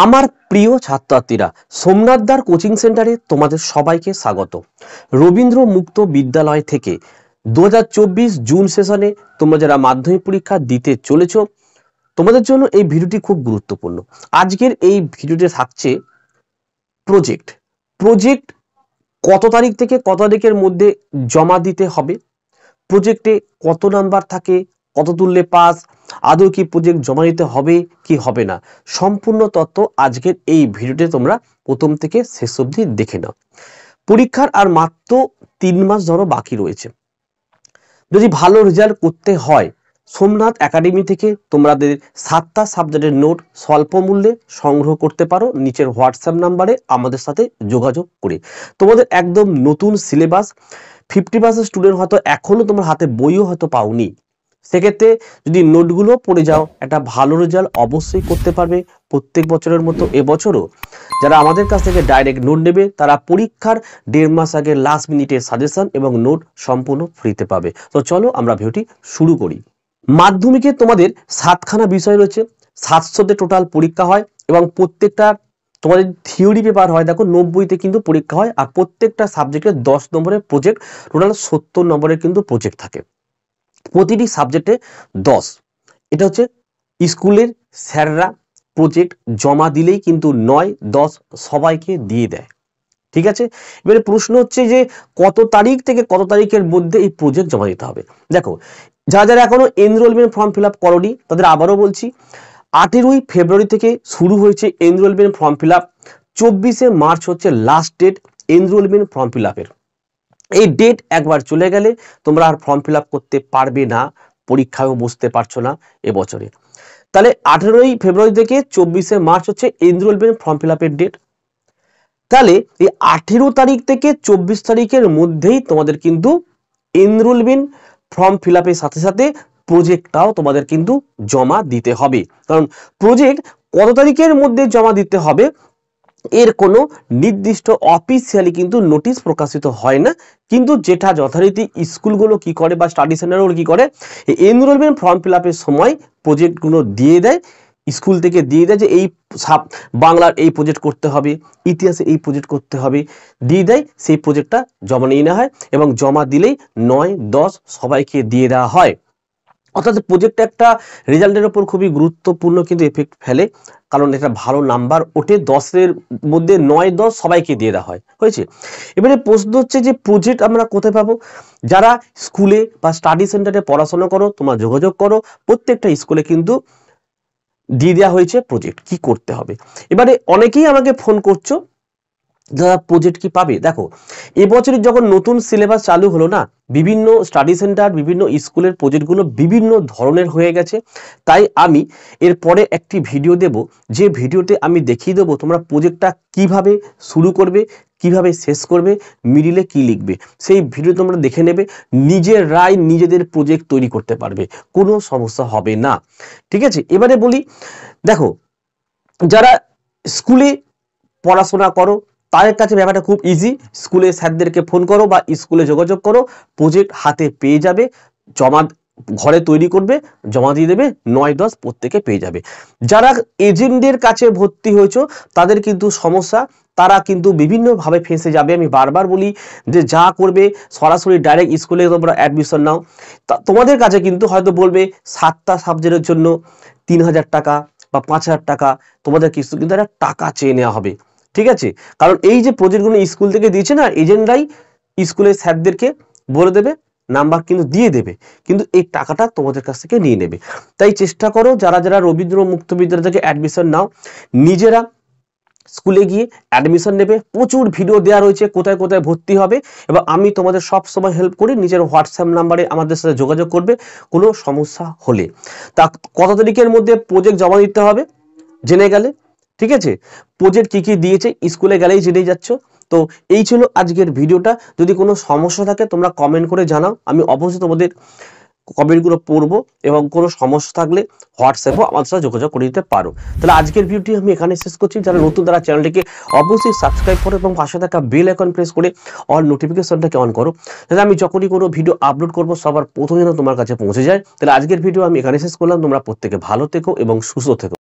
আমার প্রিয় ছাত্রছাত্রীরা, সোমনাথদার কোচিং সেন্টারে তোমাদের সবাইকে স্বাগত। রবীন্দ্র মুক্ত বিদ্যালয় থেকে 2024 জুন সেশনে তোমরা যারা মাধ্যমিক পরীক্ষা দিতে চলেছ, তোমাদের জন্য এই ভিডিওটি খুব গুরুত্বপূর্ণ। আজকের এই ভিডিওতে থাকছে প্রজেক্ট কত তারিখ থেকে কত তারিখের মধ্যে জমা দিতে হবে, প্রজেক্টে কত নাম্বার থাকে, কত তুললে পাস, আদৌ কি প্রজেক্ট জমা দিতে হবে কি হবে না, সম্পূর্ণ তথ্য আজকের এই ভিডিওতে তোমরা প্রথম থেকে শেষ অবধি দেখে নাও। পরীক্ষার আর মাত্র 3 মাস ধরো বাকি রয়েছে। যদি ভালো রেজাল্ট করতে হয়, সোমনাথ একাডেমি থেকে তোমাদের 7টা সাবজেক্টের নোট স্বল্প মূল্যে সংগ্রহ করতে পারো নিচের হোয়াটসঅ্যাপ নাম্বারে আমাদের সাথে যোগাযোগ করে। তোমাদের একদম নতুন সিলেবাস, 50% স্টুডেন্ট হয়তো এখনো তোমার হাতে বইও হয়তো পাওনি, সেক্ষেত্রে যদি নোটগুলো পড়ে যাও একটা ভালো রেজাল্ট অবশ্যই করতে পারবে। প্রত্যেক বছরের মতো এবছরও যারা আমাদের কাছ থেকে ডাইরেক্ট নোট নেবে তারা পরীক্ষার 1.5 মাস আগে লাস্ট মিনিটে সাজেশন এবং নোট সম্পূর্ণ ফ্রিতে পাবে। তো চলো আমরা ভিডিওটি শুরু করি। মাধ্যমিকে তোমাদের 7খানা বিষয় রয়েছে, 700তে টোটাল পরীক্ষা হয় এবং প্রত্যেকটা তোমাদের থিওরি পেপার হয়, দেখো 90তে কিন্তু পরীক্ষা হয়, আর প্রত্যেকটা সাবজেক্টে 10 নম্বরের প্রজেক্ট, টোটাল 70 নম্বরের কিন্তু প্রজেক্ট থাকে, প্রতিটি সাবজেক্টে 10। এটা হচ্ছে স্কুলের স্যাররা প্রজেক্ট জমা দিলেই কিন্তু 9-10 সবাইকে দিয়ে দেয়, ঠিক আছে। এবারে প্রশ্ন হচ্ছে যে কত তারিখ থেকে কত তারিখের মধ্যে এই প্রজেক্ট জমা দিতে হবে। দেখো, যারা যারা এখনো এনরোলমেন্ট ফর্ম ফিল আপ করোনি তাদের আবারও বলছি, 18ই ফেব্রুয়ারি থেকে শুরু হয়েছে এনরোলমেন্ট ফর্ম ফিল আপ, 24শে মার্চ হচ্ছে last date enrolment form fill আপের। এই ডেট একবার চলে গেলে তোমরা আর ফর্ম ফিল আপ করতে পারবে না, পরীক্ষায়ও বসতে পারছো না এবছরে। তাহলে 18ই ফেব্রুয়ারি থেকে 24শে মার্চ হচ্ছে এনরোলমেন্ট ফর্ম ফিল আপের ডেট। তাহলে এই 18 তারিখ থেকে 24 তারিখের মধ্যেই তোমাদের কিন্তু এনরোলমেন্ট ফর্ম ফিল আপের সাথে সাথে প্রজেক্টটাও তোমাদের কিন্তু জমা দিতে হবে। কারণ প্রজেক্ট কত তারিখের মধ্যে জমা দিতে হবে এর কোনো নির্দিষ্ট অফিসিয়ালি কিন্তু নোটিশ প্রকাশিত হয় না, কিন্তু যেটা যথারীতি স্কুলগুলো কি করে বা স্টাডি সেন্টারগুলো কি করে, এনরোলমেন্ট ফর্ম ফিল আপের সময় প্রজেক্টগুলো দিয়ে দেয়, স্কুল থেকে দিয়ে দেয় যে এই বাংলার এই প্রজেক্ট করতে হবে, ইতিহাসে এই প্রজেক্ট করতে হবে, দিয়ে দেয়, সেই প্রজেক্টটা জমা নিয়ে নেওয়া হয় এবং জমা দিলেই 9-10 সবাইকে দিয়ে দেওয়া হয়। অর্থাৎ প্রজেক্ট একটা রেজাল্টের উপর খুবই গুরুত্বপূর্ণ কিন্তু এফেক্ট ফেলে, কারণ এটা ভালো নাম্বার ওঠে, 10-এর মধ্যে 9-10 সবাইকে দিয়ে দেওয়া হয়, হয়েছে। এবারে প্রশ্ন হচ্ছে যে প্রজেক্ট আমরা কোথায় পাবো। যারা স্কুলে বা স্টাডি সেন্টারে পড়াশোনা করো তোমরা যোগাযোগ করো, প্রত্যেকটা স্কুলে কিন্তু দিয়ে দেওয়া হয়েছে প্রজেক্ট, কি করতে হবে। এবারে অনেকেই আমাকে ফোন করছো যারা প্রজেক্ট কি পাবে। দেখো, এবছরের যখন নতুন সিলেবাস চালু হলো না, বিভিন্ন স্টাডি সেন্টার বিভিন্ন স্কুলের প্রজেক্টগুলো বিভিন্ন ধরনের হয়ে গেছে, তাই আমি এরপরে একটি ভিডিও দেব, যে ভিডিওতে আমি দেখিয়ে দেবো তোমরা প্রজেক্টটা কিভাবে শুরু করবে, কিভাবে শেষ করবে, মিডিলে কি লিখবে, সেই ভিডিও তোমরা দেখে নেবে, নিজের রায় নিজেদের প্রজেক্ট তৈরি করতে পারবে, কোনো সমস্যা হবে না, ঠিক আছে। এবারে বলি, দেখো যারা স্কুলে পড়াশোনা করো তাদের কাছে ব্যাপারটা খুব ইজি, স্কুলের স্যারদেরকে ফোন করো বা স্কুলে যোগাযোগ করো, প্রজেক্ট হাতে পেয়ে যাবে, জমা ঘরে তৈরি করবে, জমা দিয়ে দেবে, 9-10 প্রত্যেকে পেয়ে যাবে। যারা এজেন্টদের কাছে ভর্তি হয়েছো তাদের কিন্তু সমস্যা, তারা কিন্তু বিভিন্নভাবে ফেঁসে যাবে। আমি বারবার বলি যে যা করবে সরাসরি ডাইরেক্ট স্কুলে তোমরা অ্যাডমিশন নাও, তোমাদের কাছে কিন্তু হয়তো বলবে 7টা সাবজেক্টের জন্য 3000 টাকা বা 5000 টাকা, তোমাদের কিছু কিন্তু একটা টাকা চেয়ে নেওয়া হবে, ঠিক আছে। কারণ এই যে প্রজেক্টগুলো স্কুল থেকে দিয়েছে না, এজেন্টরাই স্কুলের স্যারদেরকে বলে দেবে, নাম্বার কিন্তু দিয়ে দেবে, কিন্তু এই টাকাটা তোমাদের কাছ থেকে নিয়ে নেবে। তাই চেষ্টা করো যারা যারা রবীন্দ্র মুক্ত বিদ্যালয় থেকে অ্যাডমিশন নাও, নিজেরা স্কুলে গিয়ে অ্যাডমিশন নেবে, প্রচুর ভিডিও দেওয়া রয়েছে কোথায় কোথায় ভর্তি হবে, এবং আমি তোমাদের সব সময় হেল্প করি। নিজের হোয়াটসঅ্যাপ নাম্বারে আমাদের সাথে যোগাযোগ করবে কোনো সমস্যা হলে। তা কত তারিখের মধ্যে প্রজেক্ট জমা দিতে হবে জেনে গেলে, ঠিক আছে। প্রজেক্ট কি কি দিয়েছে স্কুলে গেলেই জেনে যাচ্ছ। তো এই ছিল আজকের ভিডিওটা, যদি কোনো সমস্যা থাকে তোমরা কমেন্ট করে জানাও, আমি অবশ্যই তোমাদের কমেন্টগুলো পড়বো, এবং কোনো সমস্যা থাকলে হোয়াটসঅ্যাপও আমার সাথে যোগাযোগ করে দিতে পারো। তাহলে আজকের ভিডিওটি আমি এখানে শেষ করছি। যারা নতুন তারা চ্যানেলটিকে অবশ্যই সাবস্ক্রাইব করো এবং পাশে থাকা বেল আইকন প্রেস করে অল নোটিফিকেশনটাকে অন করো, তাহলে আমি যখনই কোনো ভিডিও আপলোড করবো সবার প্রথমে যেন তোমার কাছে পৌঁছে যায়। তাহলে আজকের ভিডিও আমি এখানে শেষ করলাম, তোমরা প্রত্যেকে ভালো থেকো এবং সুস্থ থেকো।